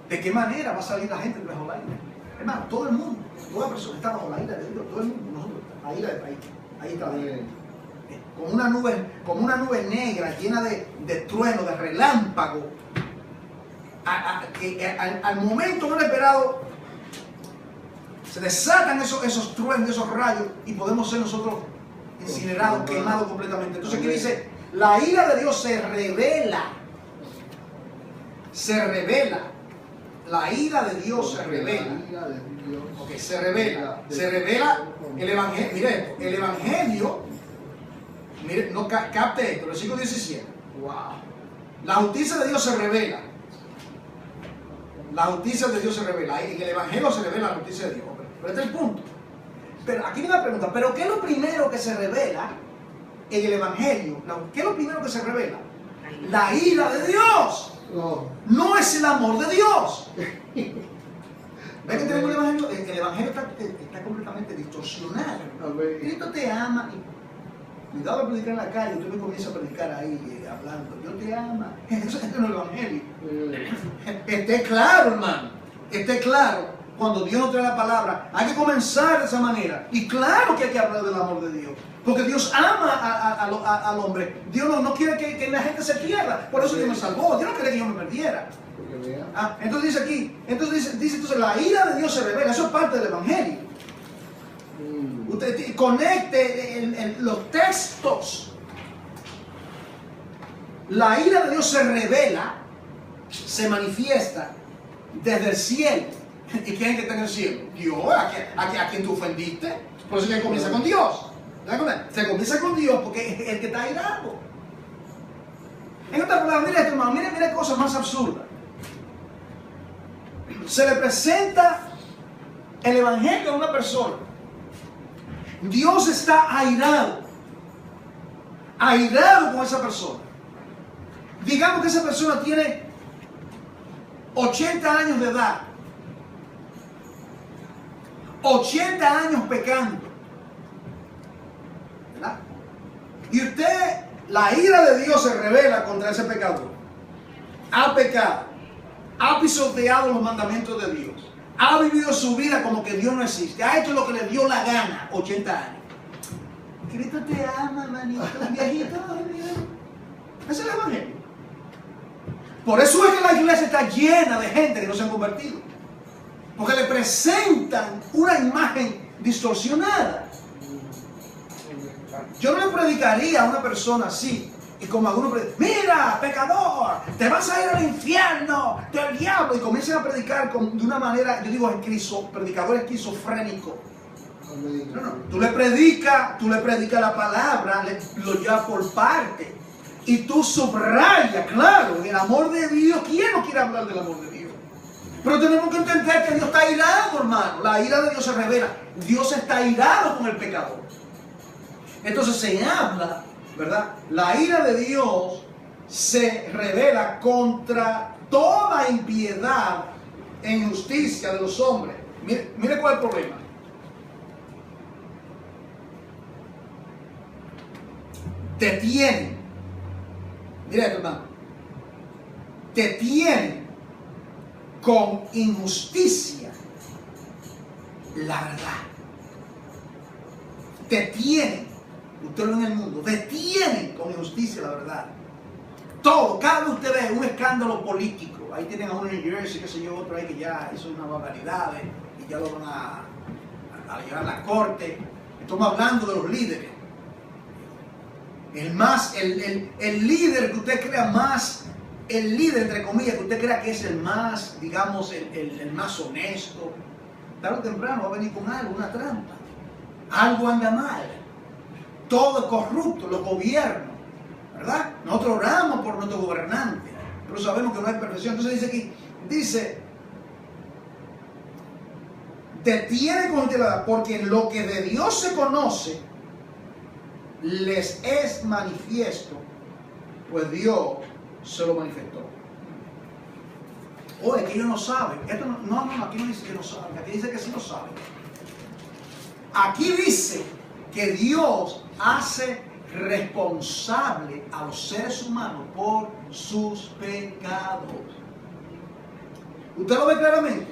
¿De qué manera va a salir la gente bajo la ira? Hermano, todo el mundo, toda persona está bajo la ira de Dios. Todo el mundo, nosotros, la ira de país. Ahí está la ira. Como una nube negra llena de trueno, de relámpago. Al momento no esperado se desatan esos truenos, esos rayos y podemos ser nosotros incinerados, quemados completamente. Entonces aquí dice, la ira de Dios se revela. Se revela. La ira de Dios se revela. Ok, se revela. Se revela el Evangelio. Mire esto, el Evangelio. Mire, no capte esto, versículo 17. Wow. La justicia de Dios se revela. La justicia de Dios se revela. En el Evangelio se revela la justicia de Dios. Pero este es el punto. Pero aquí viene la pregunta, ¿pero qué es lo primero que se revela en el Evangelio? ¿Qué es lo primero que se revela? La ira de Dios. No es el amor de Dios. ¿Ves que tenemos el Evangelio? El Evangelio está completamente distorsionado. Cristo te ama. Cuidado de predicar en la calle, tú me comienzas a predicar ahí hablando. Dios te ama. Eso es el Evangelio. Esté claro, hermano. Esté claro. Cuando Dios nos trae la palabra, hay que comenzar de esa manera. Y claro que hay que hablar del amor de Dios. Porque Dios ama al hombre. Dios no quiere que la gente se pierda. Por eso Dios me salvó. Dios no quiere que yo me perdiera. Entonces dice aquí, entonces la ira de Dios se revela. Eso es parte del Evangelio. Usted conecte los textos. La ira de Dios se revela, se manifiesta desde el cielo. ¿Y quién es que está en el cielo? Dios. ¿A quien tú ofendiste? Por eso que comienza con Dios. Se comienza con Dios porque es el que está airado. En otras palabras, mira esto, hermano, mira cosas más absurdas. Se le presenta el Evangelio a una persona. Dios está airado con esa persona. Digamos que esa persona tiene 80 años de edad, 80 años pecando, ¿verdad? Y la ira de Dios se revela contra ese pecador. Ha pecado, ha pisoteado los mandamientos de Dios, ha vivido su vida como que Dios no existe, ha hecho lo que le dio la gana, 80 años. Cristo te ama, manito, viejito. Ese es el Evangelio. Por eso es que la iglesia está llena de gente que no se han convertido. Porque le presentan una imagen distorsionada. Yo no le predicaría a una persona así. Y como algunos predican, mira, pecador, te vas a ir al infierno del diablo. Y comienzan a predicar de una manera, yo digo, predicador esquizofrénico. No. Tú le predicas la palabra, lo llevas por parte. Y tú subrayas, claro, el amor de Dios. ¿Quién no quiere hablar del amor de Dios? Pero tenemos que entender que Dios está airado, hermano. La ira de Dios se revela. Dios está airado con el pecador. Entonces se habla, ¿verdad? La ira de Dios se revela contra toda impiedad e injusticia de los hombres. Mire cuál es el problema. Detienen Mira esto, hermano. Te tienen con injusticia la verdad. Te tienen, usted lo ve en el mundo, detienen con injusticia la verdad. Todo, cada vez usted ve un escándalo político. Ahí tienen a uno en New Jersey, qué sé yo, otro ahí que ya hizo una barbaridad y ya lo van a llevar a la corte. Estamos hablando de los líderes. El líder que usted crea más, el líder entre comillas que usted crea que es el más, digamos, el más honesto, tarde o temprano va a venir con algo, una trampa. Algo anda mal. Todo es corrupto, los gobiernos, ¿verdad? Nosotros oramos por nuestros gobernantes, pero sabemos que no hay perfección. Entonces dice aquí, detiene con integridad, porque lo que de Dios se conoce les es manifiesto, pues Dios se lo manifestó. Es que ellos no saben. Esto no, aquí no dice que no saben, aquí dice que sí lo saben. Aquí dice que Dios hace responsable a los seres humanos por sus pecados. ¿Usted lo ve claramente?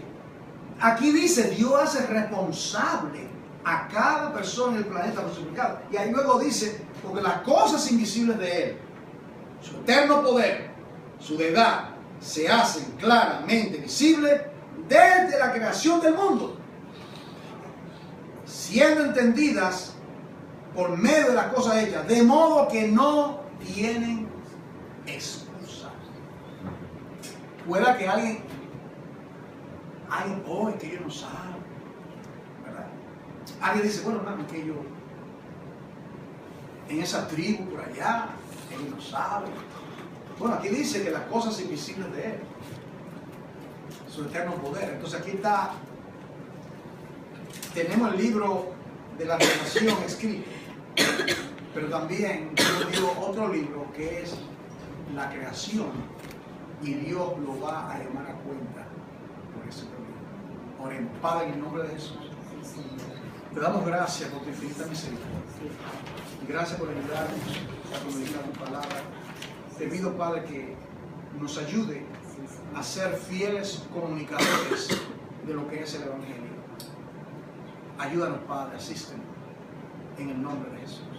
Aquí dice Dios hace responsable a cada persona en el planeta por sus pecados. Y ahí luego dice, porque las cosas invisibles de Él, su eterno poder, su deidad, se hacen claramente visibles desde la creación del mundo, siendo entendidas por medio de las cosas hechas, de modo que no tienen excusa. Pueda que alguien, es que ellos no saben, ¿verdad? Alguien dice, bueno, hermano, que ellos, en esa tribu por allá, ellos no saben. Bueno, aquí dice que las cosas invisibles de Él, su eterno poder. Entonces aquí está, tenemos el libro de la revelación escrito, pero también Dios dio otro libro que es la creación, y Dios lo va a llamar a cuenta por ese libro. Oremos. Padre, en el nombre de Jesús, te damos gracias por tu infinita misericordia. Gracias por ayudarnos a comunicar tu palabra. Te pido, Padre, que nos ayude a ser fieles comunicadores de lo que es el Evangelio. Ayúdanos, Padre, asístenos en el nombre de Jesús.